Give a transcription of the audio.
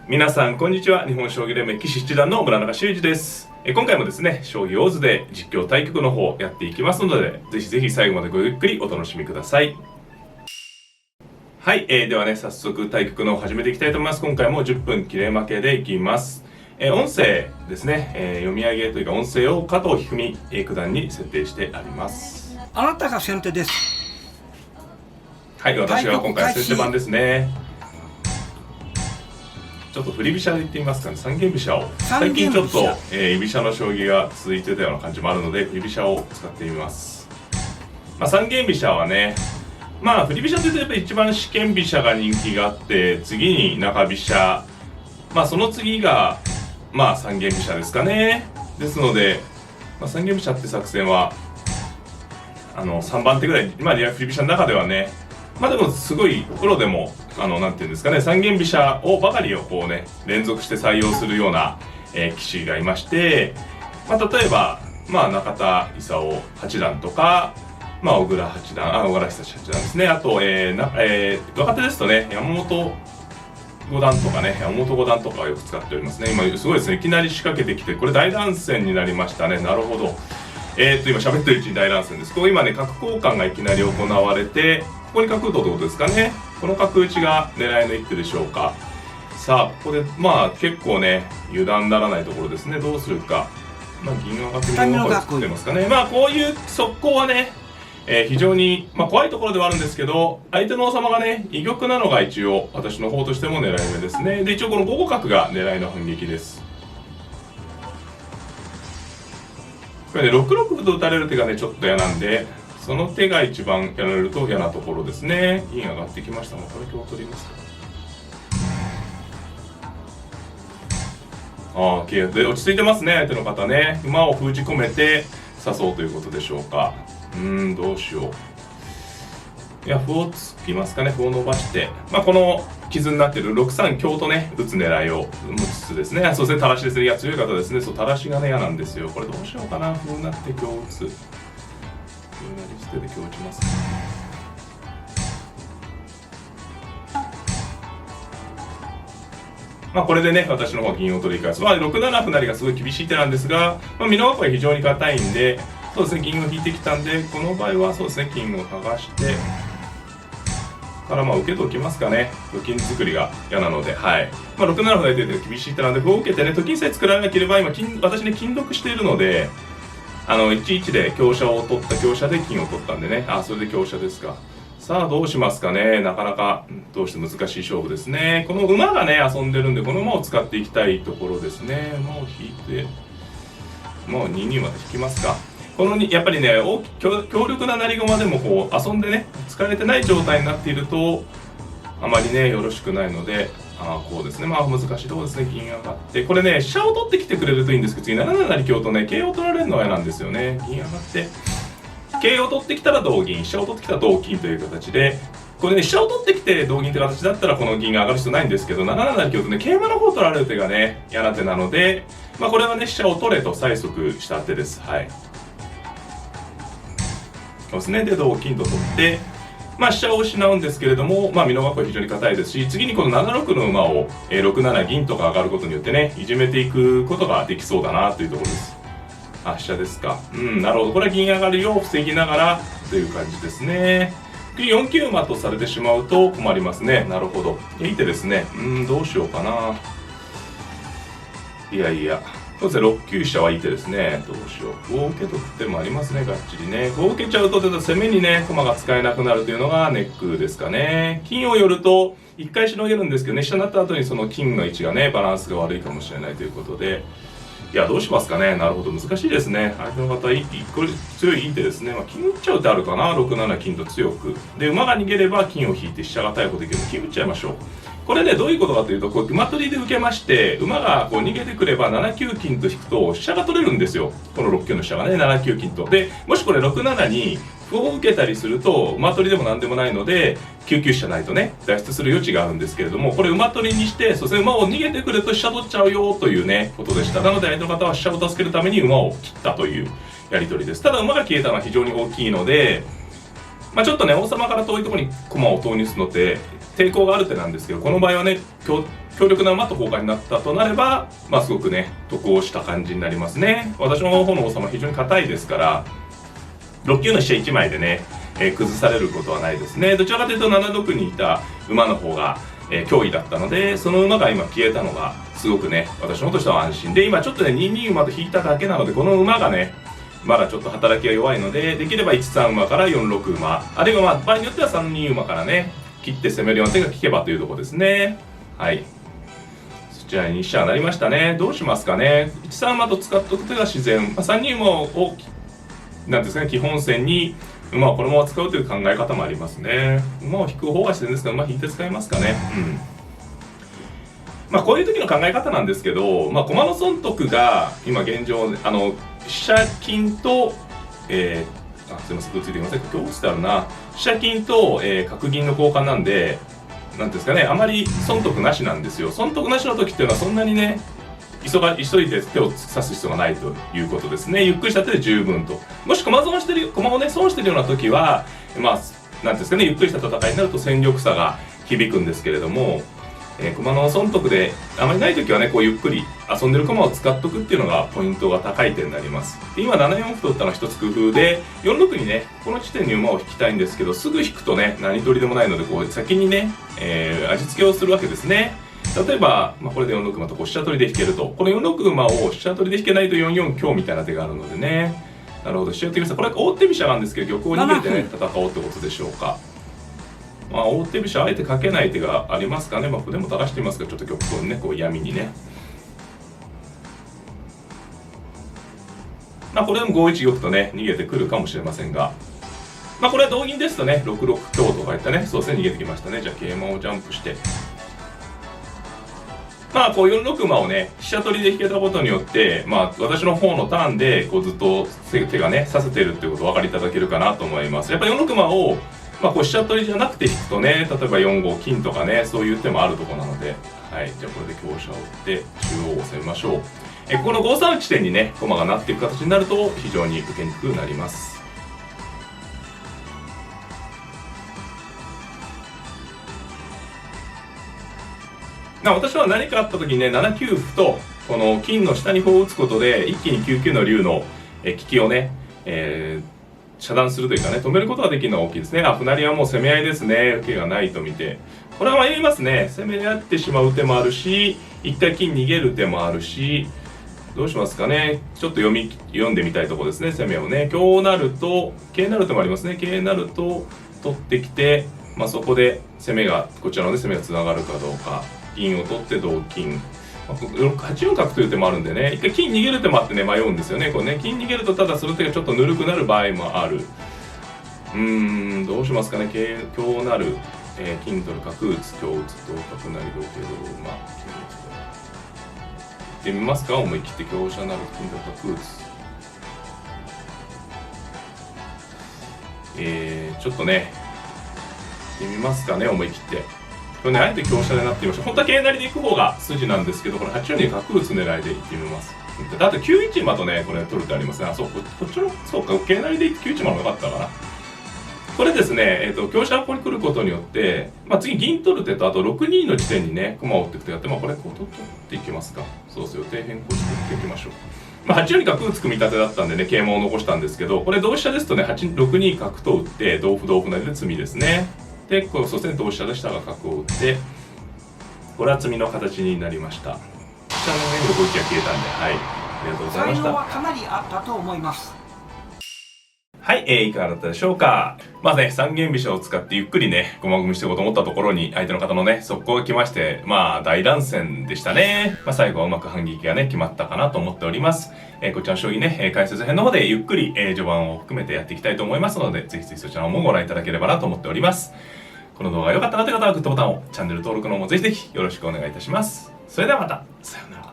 皆さんこんにちは。日本将棋連盟棋士七段の村中修司です。今回もですね、将棋大図で実況対局の方やっていきますので、ぜひぜひ最後までごゆっくりお楽しみください。はい、ではね、早速対局の方始めていきたいと思います。今回も10分切れ負けでいきます。音声ですね、読み上げというか音声を加藤一二三九段に設定してあります。あなたが先手です。はい、私は今回先手番ですね。ちょっと振り飛車でいってみますかね。三間飛車を最近ちょっと居飛車の将棋が続いてたような感じもあるので、振り飛車を使ってみます。三間飛車はね、振り飛車というとやっぱり一番四間飛車が人気があって、次に中飛車、その次が三間飛車ですかね。ですので、三間飛車って作戦は3番手ぐらい、リア振り飛車の中ではね、でもすごいプロでもなんていうんですかね、三間飛車をばかりをこうね連続して採用するような、棋士がいまして、例えば中田勲八段とか、小倉久志八段ですね。あと、若手ですとね、山本五段とかね、山本五段とかをよく使っておりますね。今すごいですね、いきなり仕掛けてきて、これ大乱戦になりましたね。なるほど。今喋ってるうちに大乱戦です。こう今ね、角交換がいきなり行われて、ここに角打とうってことですかね。この角打ちが狙いの一手でしょうか。さあ、ここで結構ね、油断ならないところですね。どうするか。銀上がって銀の角打ってますかね。こういう速攻はね、非常に、怖いところではあるんですけど、相手の王様がね、居玉なのが一応、私の方としても狙い目ですね。で、一応この5五角が狙いの反撃です。これね、6六歩と打たれる手がね、ちょっと嫌なんで、その手が一番やられると嫌なところですね。銀上がってきましたが、これ今日取りますか。桂で落ち着いてますね、相手の方ね。馬を封じ込めて指そうということでしょうか。どうしよう。いや、歩を突きますかね。歩を伸ばして。この傷になっている6三香とね、打つ狙いを持ちつつですね。そうですね、垂らしですね。いや、強い方ですね。そう、垂らしがね、嫌なんですよ。これどうしようかな。歩になって香を打つ。リストで今日打ちます。これでね、私の方銀を取り返す。6七歩成がすごい厳しい手なんですが、美濃囲いは非常に硬いんで、そうですね、銀を引いてきたんで、この場合はそうですね、金を剥がして、から受けておきますかね。と金作りが嫌なので、はい。6七歩成という手が厳しい手なんで、歩を受けてね、と金さえ作らなければ、今、私ね、金得しているので、1-1で香車を取った香車で金を取ったんでね。それで香車ですか。さあどうしますかね。なかなかどうして難しい勝負ですね。この馬がね遊んでるんで、この馬を使っていきたいところですね。馬を引いてもう2-2まで引きますか。このやっぱりね強力な成り駒でもこう遊んでね使えてない状態になっているとあまりねよろしくないので、こうですね。難しいところですね。銀上がって、これね飛車を取ってきてくれるといいんですけど、次7七成香とね桂を取られるのは嫌なんですよね。銀上がって桂を取ってきたら同銀、飛車を取ってきたら同金という形で、これね飛車を取ってきて同銀という形だったらこの銀が上がる必要ないんですけど、7七成香とね桂馬の方取られる手がね嫌な手なので、これはね飛車を取れと催促した手です。はい。そうですね。で同金と取って。飛車を失うんですけれども、美濃囲い非常に硬いですし、次にこの7六の馬を、6七銀とか上がることによってね、いじめていくことができそうだなというところです。飛車ですか。なるほど。これは銀上がりを防ぎながらという感じですね。4九馬とされてしまうと困りますね。なるほど。いい手ですね。どうしようかな。そうですね、6九飛車はいい手ですね。どうしよう。歩を受けとく手もありますね、がっちりね。歩を受けちゃうと、攻めにね、駒が使えなくなるというのがネックですかね。金を寄ると、一回しのげるんですけどね、飛車になった後にその金の位置がね、バランスが悪いかもしれないということで、どうしますかね。なるほど、難しいですね。相手の方、これ強いいい手ですね。金打っちゃう手あるかな、6七金と強く。で、馬が逃げれば金を引いて飛車が逮捕できるので、金打っちゃいましょう。これね、どういうことかというと、馬取りで受けまして、馬が逃げてくれば7九金と引くと、飛車が取れるんですよ。この6九の飛車がね、7九金と。で、もしこれ6七に歩を受けたりすると、馬取りでも何でもないので、9九飛車ないとね、脱出する余地があるんですけれども、これ馬取りにして、そうですね、馬を逃げてくると飛車取っちゃうよというね、ことでした。なので、相手の方は飛車を助けるために馬を切ったというやり取りです。ただ、馬が消えたのは非常に大きいので、ちょっとね、王様から遠いところに駒を投入するのって抵抗がある手なんですけど、この場合はね、強力な馬と交換になったとなれば、すごくね、得をした感じになりますね。私の方の王様非常に硬いですから、6級の飛車1枚でね、崩されることはないですね。どちらかというと7六にいた馬の方が、脅威だったので、その馬が今消えたのがすごくね、私の方としては安心で、今ちょっとね、2二馬と引いただけなので、この馬がね、まだちょっと働きが弱いので、できれば1三馬から4六馬、あるいは場合によっては3二馬からね、切って攻めるような手が効けばというところですね。はい。そちらに飛車なりましたね。どうしますかね。1三馬と使っておく手が自然。3二馬を、なんですかね、基本線に馬をこのまま使うという考え方もありますね。馬を引く方が自然ですが、馬引いて使いますかね。こういう時の考え方なんですけど、駒の損得が今現状、飛車金と、すいません、くっついていません。今日落ちてあるな。飛車金と、角銀の交換なんで、なんですかね、あまり損得なしなんですよ。損得なしの時っていうのはそんなにね、急いで手を指す必要がないということですね。ゆっくりした手で十分と。もし駒をね、損してるような時は、なんですかね、ゆっくりした戦いになると戦力差が響くんですけれども、駒の損得であまりない時はね、こうゆっくり遊んでる駒を使っとくっていうのがポイントが高い点になります。で今7四歩と打ったのは一つ工夫で、4六にね、この地点に馬を引きたいんですけど、すぐ引くとね、何取りでもないので、こう先にね、味付けをするわけですね。例えば、これで4六馬とこう飛車取りで引けると、この4六馬を飛車取りで引けないと4四香みたいな手があるのでね。なるほど、飛車寄ってきました。これは王手飛車なんですけど、玉を逃げてね、戦おうってことでしょうか。王手飛車あえてかけない手がありますかね。歩でも垂らしていますが、ちょっと玉をね、こう闇にね。これでも5一玉とね、逃げてくるかもしれませんが、これは同銀ですとね、6六香とかいったね、そうですね、逃げてきましたね。じゃあ桂馬をジャンプして。こう4六馬をね、飛車取りで引けたことによって、私の方のターンで、こうずっと手がね、させてるっていうことをお分かりいただけるかなと思います。やっぱり4六馬を、こう飛車取りじゃなくて引くとね、例えば4五金とかね、そういう手もあるところなので、はい、じゃあこれで香車を打って中央を攻めましょう。ここの5三地点にね、駒がなっていく形になると非常に受けにくくなります。私は何かあった時にね、7九歩とこの金の下に歩を打つことで一気に9九の竜の利きをね、遮断するというかね、止めることができるのが大きいですね。歩成りはもう攻め合いですね。受けがないと見て。これは迷いますね。攻め合ってしまう手もあるし、一回金逃げる手もあるし、どうしますかね。ちょっと読んでみたいところですね、攻めをね。香なると、桂なる手もありますね。桂なると取ってきて、そこでこちらの、ね、攻めがつながるかどうか。銀を取って同金。8四角という手もあるんでね、一回金逃げる手もあってね、迷うんですよね。こうね、金逃げるとただその手がちょっとぬるくなる場合もある。どうしますかね。香なる、金取る角打つ、香打つ、同角成同桂同馬、金打つ。行ってみますか。思い切って香車なる金取る角打つ。ちょっとね、行ってみますかね。思い切って。これね、あえて香車でなってみましょう。本当は桂成りで行く方が筋なんですけど、これ8四に角打つ狙いで行ってみます。あと9一馬とね、これ取るってありますね。こっちの、そうか、桂成りで行って9一馬の方が良かったかな。これですね、香車がここに来ることによって、次銀取る手と、あと6二の地点にね、駒を打っていく手があって、これこう取っていきますか。そうですよ、予定変更していきましょう。8四に角打つ組み立てだったんでね、桂馬を残したんですけど、これ同飛車ですとね、6二角と打って、同歩同歩成で詰みですね。で、こうそうですね、同飛車でしたが角を打って、これは詰みの形になりました。下の上に動きが消えたんで、はい、ありがとうございました。才能はかなりあったと思います。はい、いかがだったでしょうか。三間飛車を使ってゆっくりね、駒組みしていこうと思ったところに、相手の方のね、速攻が来まして、大乱戦でしたね。最後はうまく反撃がね、決まったかなと思っております。こちらの将棋ね、解説編の方でゆっくり、序盤を含めてやっていきたいと思いますので、ぜひぜひそちらもご覧いただければなと思っております。この動画が良かったなという方はグッドボタンを、チャンネル登録の方もぜひぜひよろしくお願いいたします。それではまた、さようなら。